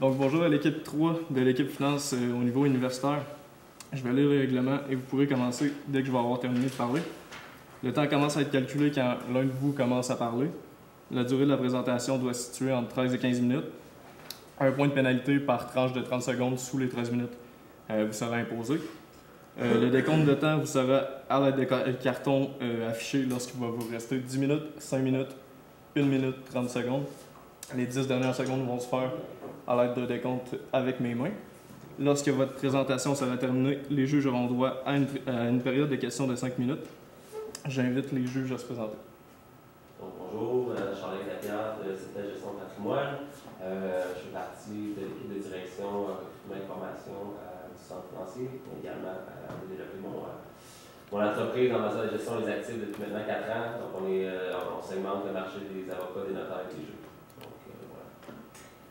Donc bonjour à l'équipe 3 de l'équipe finance au niveau universitaire. Je vais lire le règlement et vous pourrez commencer dès que je vais avoir terminé de parler. Le temps commence à être calculé quand l'un de vous commence à parler. La durée de la présentation doit se situer entre 13 et 15 minutes. Un point de pénalité par tranche de 30 secondes sous les 13 minutes vous sera imposé. Le décompte de temps vous sera à l'aide de carton affiché lorsqu'il va vous rester 10 minutes, 5 minutes, 1 minute, 30 secondes. Les 10 dernières secondes vont se faire à l'aide de décompte avec mes mains. Lorsque votre présentation sera terminée, les juges auront droit à une période de questions de 5 minutes. J'invite les juges à se présenter. Donc, bonjour, Charles Lapierre de C'était Gestion de patrimoine. Je fais partie de l'équipe de direction recrutement et formation du centre financier, mais également de développer mon entreprise en matière de gestion des actifs depuis maintenant 4 ans. Donc, on segmente le marché des avocats, des notaires et des juges. Donc, voilà.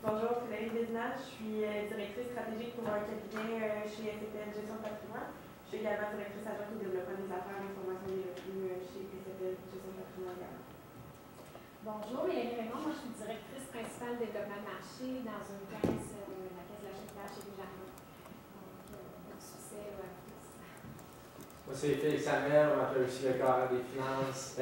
Bonjour, Frédéric Vézinage. Je suis directrice stratégique pour un cabinet chez SFL Gestion de patrimoine. Je suis également directrice adjointe au développement des affaires et l'information des revenus chez SFL Gestion de patrimoine également. Bonjour, Mélanie Raymond. Moi, je suis directrice principale de développement de marché dans une caisse, la caisse de la chauffage chez Desjardins. Donc, succès à tous. Moi, c'est Félix Samuel, on m'appelle aussi le carré des finances.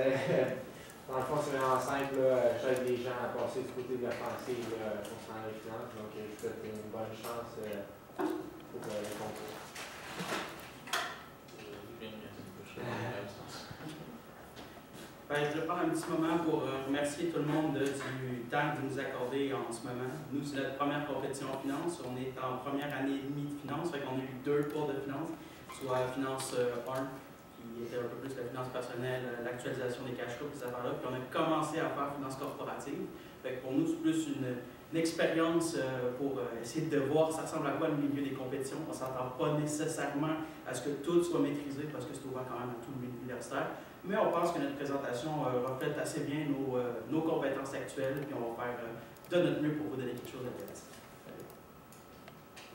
Dans le fond, c'est vraiment simple. J'aide les gens à passer du côté de l'offensive concernant les finances. Donc, je vous souhaite une bonne chance pour le concours. Je vais prendre un petit moment pour remercier tout le monde du temps que vous nous accordez en ce moment. Nous, c'est notre première compétition en finance. On est en première année et demie de finance, fait qu'on a eu 2 cours de finance, soit finance 1, qui était un peu plus la finance personnelle, l'actualisation des cash flows, ces affaires-là. Puis on a commencé à faire finance corporative. Fait que pour nous, c'est plus une expérience pour essayer de voir ça ressemble à quoi le milieu des compétitions. On ne s'attend pas nécessairement à ce que tout soit maîtrisé parce que c'est ouvert quand même à tout le milieu universitaire. Mais on pense que notre présentation reflète assez bien nos compétences actuelles, puis on va faire de notre mieux pour vous donner quelque chose d'intéressant.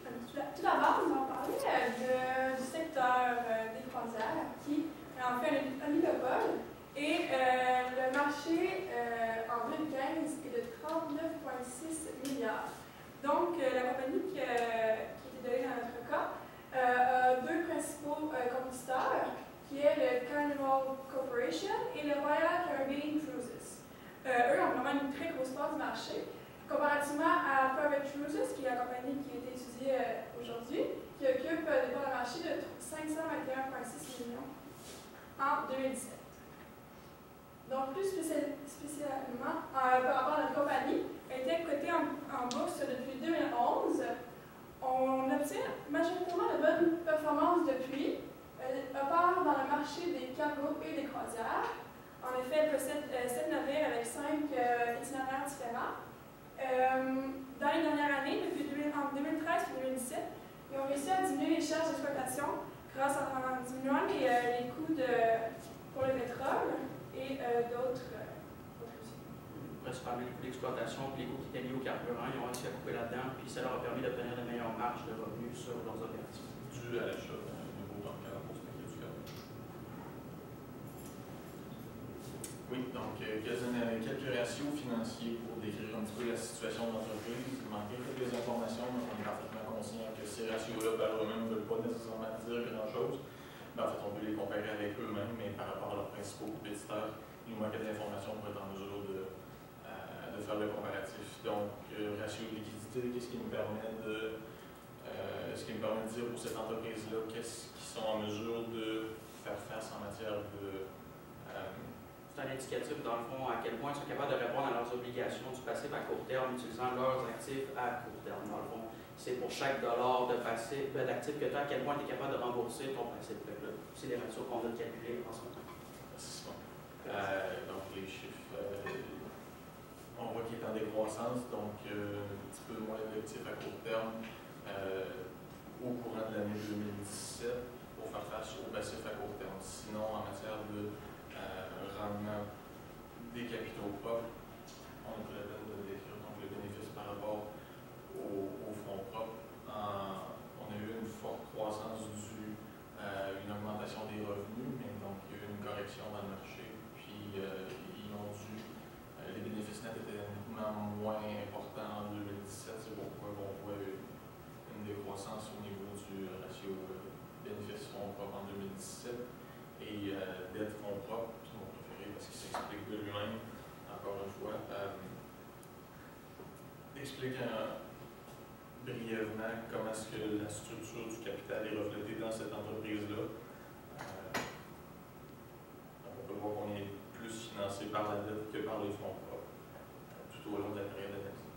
Tout d'abord, nous allons parler du secteur des croisières, qui est en fait un oligopole. Et le marché en 2015 est de 39,6 milliards. Donc, la compagnie qui était donnée dans notre cas a 2 principaux compétiteurs, qui est le Carnival Corporation et le Royal Caribbean Cruises. Eux ont vraiment une très grosse part du marché, comparativement à Private Cruises, qui est la compagnie qui a été étudiée aujourd'hui, qui occupe des parts de marché de 521,6 millions en 2017. Donc, plus spécialement, par rapport à notre compagnie, elle était cotée en bourse depuis 2011. On obtient majoritairement de bonnes performances depuis. Elle opère dans le marché des cargos et des croisières. En effet, elle possède 7 navires avec 5 itinéraires différents. Dans les dernières années, en 2013 et 2017, ils ont réussi à diminuer les charges d'exploitation grâce en diminuant les coûts pour le pétrole et d'autres outils. Principalement les coûts d'exploitation et les coûts qui étaient liés au carburant, ils ont réussi à couper là-dedans, puis ça leur a permis d'obtenir de meilleures marges de revenus sur leurs opérations. Dû à l'achat d'un nouveau bancaire pour se mettre du carburant. Oui, donc quelques ratios financiers pour décrire un petit peu la situation de l'entreprise. Il manquait quelques informations, mais on est parfaitement conscient que ces ratios-là, par eux-mêmes, ne veulent pas nécessairement dire grand-chose. En fait, on peut les comparer avec eux-mêmes, mais par rapport à leurs principaux compétiteurs, il nous manque d'informations pour être en mesure de faire le comparatif. Donc, ratio de liquidité, qu'est-ce qui nous permet de dire pour cette entreprise-là, qu'est-ce qu'ils sont en mesure de faire face en matière de... C'est un indicatif, dans le fond, à quel point ils sont capables de répondre à leurs obligations du passif à court terme en utilisant leurs actifs à court terme. Dans le fond, c'est pour chaque dollar d'actif que tu as, à quel point tu es capable de rembourser ton passif. C'est les ratios qu'on a calculés en ce moment. C'est bon. Donc, les chiffres, on voit qu'il est en décroissance, donc un petit peu moins d'actifs à court terme au courant de l'année 2017 pour faire face au passif à court terme. Sinon, en matière de rendement des capitaux propres, on a pris la peine de décrire donc le bénéfice par rapport au fonds propres. On a eu une forte croissance due à une augmentation des revenus, mais donc il y a eu une correction dans le marché, puis les bénéfices nets étaient nettement moins importants en 2017, c'est pourquoi on voit explique brièvement comment est-ce que la structure du capital est reflétée dans cette entreprise-là. On peut voir qu'on est plus financé par la dette que par les fonds propres, tout au long de la période d'analyse.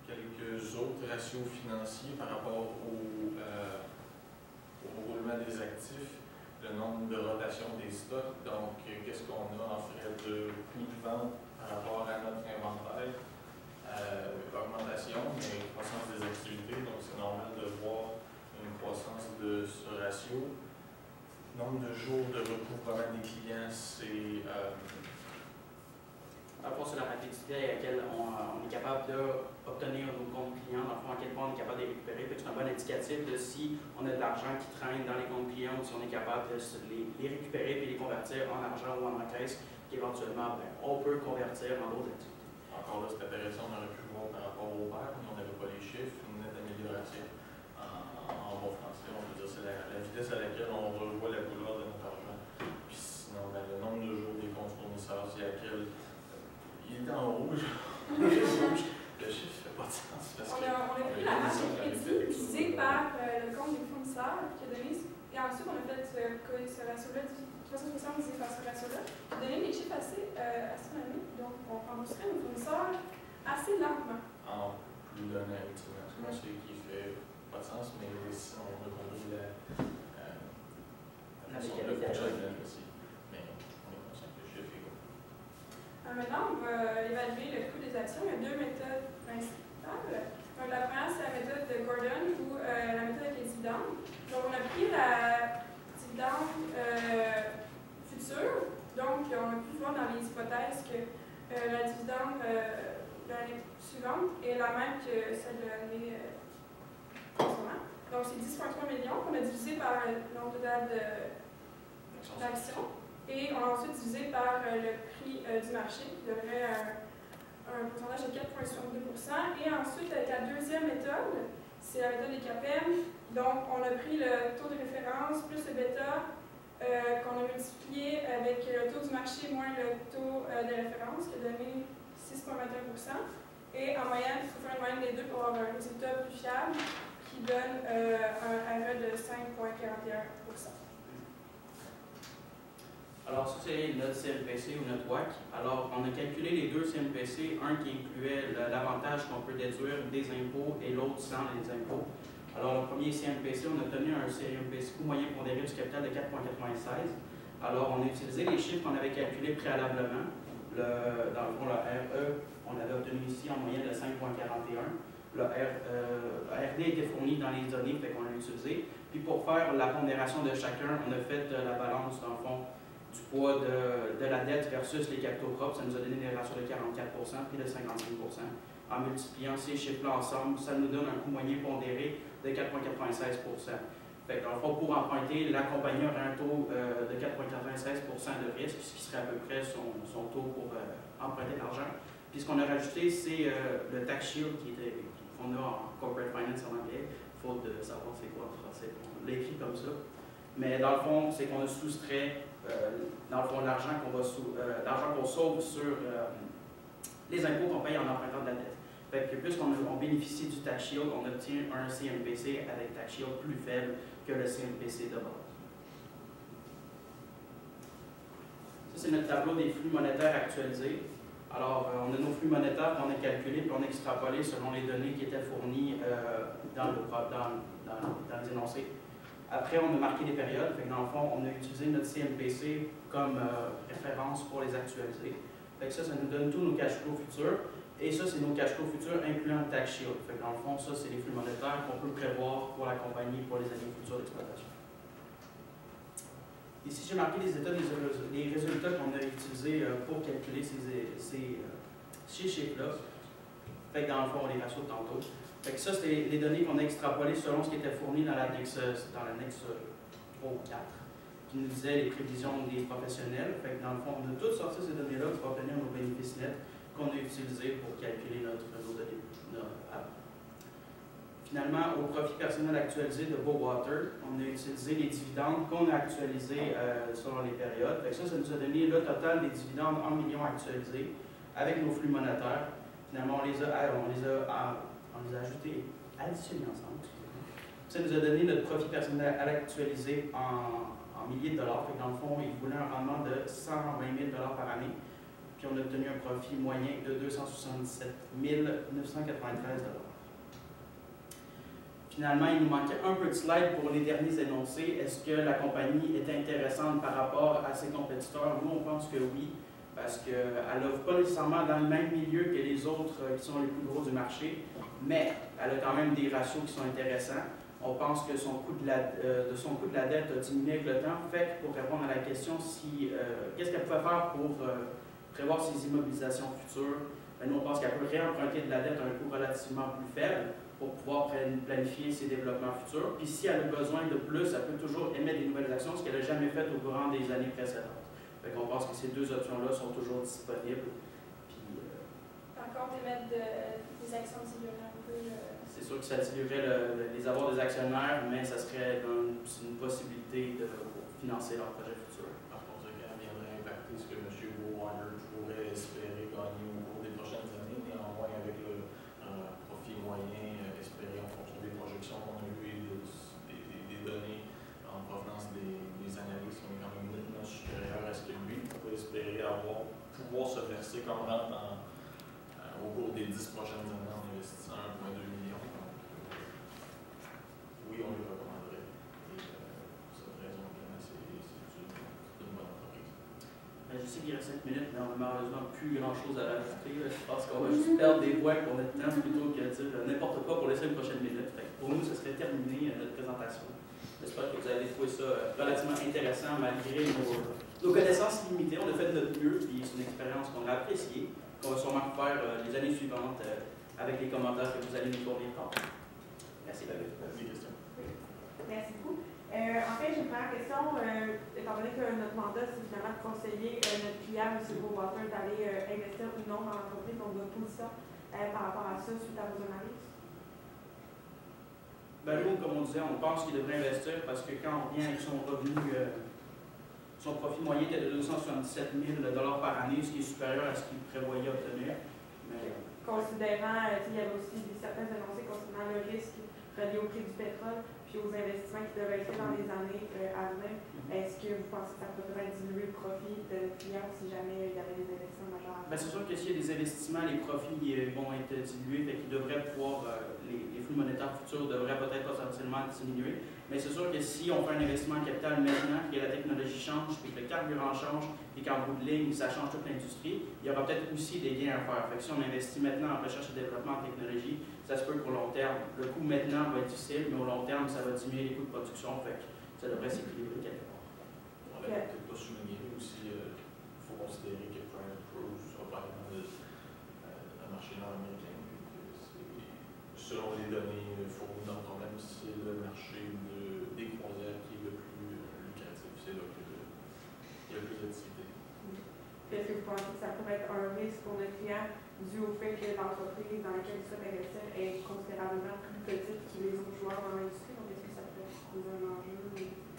Quelques autres ratios financiers par rapport au roulement des actifs, le nombre de rotations des stocks, donc qu'est-ce qu'on a en frais de coût de vente par rapport à notre inventaire, augmentation, mais croissance des activités, donc c'est normal de voir une croissance de ce ratio. Nombre de jours de recouvrement des clients, c'est Dans le fond, c'est la rapidité à laquelle on est capable d'obtenir nos comptes clients, dans le fond, à quel point on est capable de les récupérer. C'est un bon indicatif de si on a de l'argent qui traîne dans les comptes clients ou si on est capable de les récupérer et les convertir en argent ou en encaisse, qu'éventuellement, on peut convertir en d'autres activités. Encore là, c'est intéressant, on aurait pu voir par rapport au vert, mais on n'avait pas les chiffres, une nette amélioration en bon français. On peut dire c'est la vitesse à laquelle on revoit la couleur de notre argent. Puis sinon, le nombre de jours des comptes fournisseurs, c'est à quel. Il était en rouge. Le chiffre ne fait pas de sens. On a pris la marge de crédit divisée par le compte des fournisseurs qui a donné. Et ensuite, on a fait ce ratio-là, 360 divisé par ce ratio-là, qui a donné des chiffres assez astronomiques. Donc, on rembourserait nos fournisseurs assez lentement. En plus d'un an, effectivement. C'est un chiffre qui fait pas de sens, mais si on a compris la façon de fonctionner aussi. Mais on est conscient que le chiffre est gros. Maintenant, on va évaluer le coût des actions. Il y a deux méthodes principales. Donc, la première, c'est la méthode de Gordon ou la méthode avec les dividendes. Donc, on a pris la dividende future. Donc, on a pu voir dans les hypothèses que la dividende de l'année suivante est la même que celle de l'année précédente. Donc, c'est 10,3 millions qu'on a divisé par le nombre total d'actions. Et on a ensuite divisé par le prix du marché, qui donnerait un pourcentage de 4,62 %. Et ensuite, avec la deuxième méthode, c'est la méthode des CAPM. Donc, on a pris le taux de référence plus le bêta qu'on a multiplié avec le taux du marché moins le taux de référence, qui a donné 6,21 %. Et en moyenne, il faut faire une moyenne des deux pour avoir un résultat plus fiable, qui donne un RE de 5,41 %. Alors, ça, c'est notre CMPC ou notre WACC. Alors, on a calculé les deux CMPC, un qui incluait l'avantage qu'on peut déduire des impôts et l'autre sans les impôts. Alors, le premier CMPC, on a obtenu un CMPC coût moyen pondéré du capital de 4,96. Alors, on a utilisé les chiffres qu'on avait calculés préalablement. Dans le fond, le RE, on avait obtenu ici en moyenne de 5,41. Le RD était fourni dans les données, fait qu'on l'a utilisé. Puis, pour faire la pondération de chacun, on a fait la balance, dans le fond, du poids de la dette versus les capitaux propres. Ça nous a donné des ratios de 44 puis de 55 En multipliant ces chiffres-là ensemble, ça nous donne un coût moyen pondéré de 4,96 Fait que dans le fond, pour emprunter, la compagnie aurait un taux de 4,96 de risque, ce qui serait à peu près son taux pour emprunter de l'argent. Puis ce qu'on a rajouté, c'est le tax shield qu'on a en corporate finance en anglais, faute de savoir c'est quoi en français. On l'écrit comme ça. Mais dans le fond, c'est qu'on a soustrait dans le fond l'argent qu'on sauve sur les impôts qu'on paye en empruntant de la dette. Fait que puisqu'on bénéficie du tax shield, on obtient un CMPC avec tax shield plus faible que le CMPC de base. Ça, c'est notre tableau des flux monétaires actualisés. Alors, on a nos flux monétaires qu'on a calculés puis on a extrapolé selon les données qui étaient fournies dans les énoncés. Après, on a marqué des périodes. Fait que dans le fond, on a utilisé notre CMPC comme référence pour les actualiser. Fait que ça nous donne tous nos cash flows futurs. Et ça, c'est nos cash flows futurs incluant le tax shield. Fait que dans le fond, ça, c'est les flux monétaires qu'on peut prévoir pour la compagnie pour les années futures d'exploitation. Ici, j'ai marqué les résultats qu'on a utilisés pour calculer ces chiffres-là. Fait que dans le fond, on les ratios tantôt. Fait que ça, c'est les données qu'on a extrapolées selon ce qui était fourni dans l'annexe 3 ou 4, qui nous disait les prévisions des professionnels. Fait que dans le fond, on a toutes sorti ces données-là pour obtenir nos bénéfices nets qu'on a utilisés pour calculer nos données. Finalement, au profit personnel actualisé de Bowater, on a utilisé les dividendes qu'on a actualisés selon les périodes. Fait que ça nous a donné le total des dividendes en millions actualisés avec nos flux monétaires. Finalement, on les a ajoutés, additionnés ensemble. Ça nous a donné notre profit personnel actualisé en milliers de dollars. Fait que dans le fond, ils voulaient un rendement de 120 000 $ par année. Puis on a obtenu un profit moyen de 277 993 $. Finalement, il nous manquait un peu de slide pour les derniers énoncés. Est-ce que la compagnie est intéressante par rapport à ses compétiteurs? Nous, on pense que oui, parce qu'elle n'offre pas nécessairement dans le même milieu que les autres qui sont les plus gros du marché, mais elle a quand même des ratios qui sont intéressants. On pense que son coût de la dette a diminué avec le temps. Fait que pour répondre à la question, qu'est-ce qu'elle pouvait faire pour prévoir ses immobilisations futures, nous, on pense qu'elle peut réemprunter de la dette à un coût relativement plus faible pour pouvoir planifier ses développements futurs. Puis si elle a besoin de plus, elle peut toujours émettre des nouvelles actions, ce qu'elle n'a jamais fait au courant des années précédentes. Fait qu'on pense que ces deux options-là sont toujours disponibles. Puis, Par contre, émettre des actions diluerait un peu. C'est sûr que ça diluerait les avoirs des actionnaires, mais ça serait une possibilité de financer leur projet futur. Par contre, ça viendrait impacter ce que M. Warner pourrait espérer gagner au cours des prochaines années, néanmoins avec le profit moyen espéré en fonction des projections qu'on a eues et des données en provenance des analystes, on est quand même nettement supérieur à ce que lui pourrait espérer pouvoir se verser comme rente au cours des 10 prochaines années en investissant 1,2 million. Oui, on lui recommanderait. Et pour cette raison, c'est une bonne entreprise. Je sais qu'il reste 5 minutes, mais on n'a malheureusement plus grand-chose à rajouter. Je pense qu'on va juste perdre des voix pour notre temps plutôt que de dire n'importe quoi pour laisser une prochaine minute. Pour nous, ce serait terminé notre présentation. J'espère que vous avez trouvé ça relativement intéressant malgré nos connaissances limitées. On a fait de notre mieux, puis c'est une expérience qu'on a appréciée, qu'on va sûrement faire les années suivantes avec les commentaires que vous allez nous fournir. Merci, David. Des questions? Merci beaucoup. En fait, j'ai une première question. Étant donné que notre mandat, c'est finalement de conseiller notre client, M. Groswater, d'aller investir ou non dans l'entreprise, donc votre position par rapport à ça suite à vos analyses? Ben, nous, comme on disait, on pense qu'il devrait investir parce que quand on vient avec son revenu, son profit moyen était de 277 000 $ par année, ce qui est supérieur à ce qu'il prévoyait obtenir. Mais, considérant, il y avait aussi certains énoncés concernant le risque relié au prix du pétrole puis aux investissements qui devaient être faits dans les années à venir, est-ce que vous pensez que ça pourrait diminuer le profit de notre client si jamais il y avait des investissements majeurs? ben, c'est sûr que s'il y a des investissements, les profits vont être dilués, fait qu'ils devraient pouvoir, les flux monétaires futurs devraient peut-être potentiellement diminuer. Mais c'est sûr que si on fait un investissement en capital maintenant, que la technologie change, puis que le carburant change, puis qu'en bout de ligne, ça change toute l'industrie, il y aura peut-être aussi des gains à faire. Fait que si on investit maintenant en recherche et développement en technologie, ça se peut qu'au long terme, le coût maintenant va être difficile, mais au long terme, ça va diminuer les coûts de production, fait que ça devrait s'équilibrer quelque part. On l'avait peut-être pas souligné, mais aussi, il faut considérer que Prime Cruise a par exemple un marché nord-américain. Selon les données fournies dans le problème, c'est le marché des croisières qui est le plus lucratif. C'est là qu'il y a le plus d'activité. Est-ce que vous pensez que ça pourrait être un risque pour notre client dû au fait que l'entreprise dans laquelle il souhaite investir est considérablement plus petite que les autres joueurs dans l'industrie? Donc, est-ce que ça peut poser un enjeu?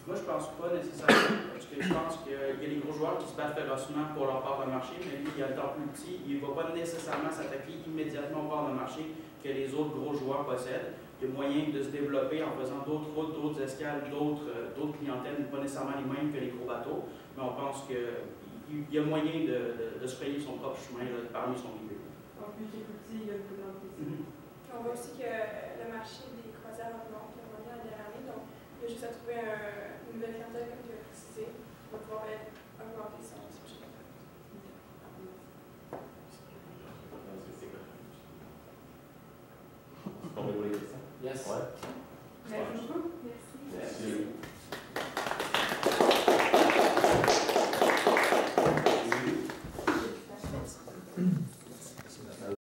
Moi, je pense pas nécessairement, parce que je pense qu'il y a des gros joueurs qui se battent férocement pour leur part de marché, mais lui, il a le temps plus petit, il ne va pas nécessairement s'attaquer immédiatement aux parts de marché que les autres gros joueurs possèdent. Il y a moyen de se développer en faisant d'autres routes, d'autres escales, d'autres clientèles, pas nécessairement les mêmes que les gros bateaux, mais on pense qu'il y a moyen de se payer son propre chemin parmi son milieu. Donc, vu qu'il est petit, il y a une plus grande possibilité. On voit aussi que le marché des croisières augmente la dernière année, donc il y a juste à trouver une nouvelle clientèle, comme tu as précisé, pour pouvoir augmenter son chiffre d'affaires. On a des questions? Yes. Ouais. Merci beaucoup. Merci. Merci.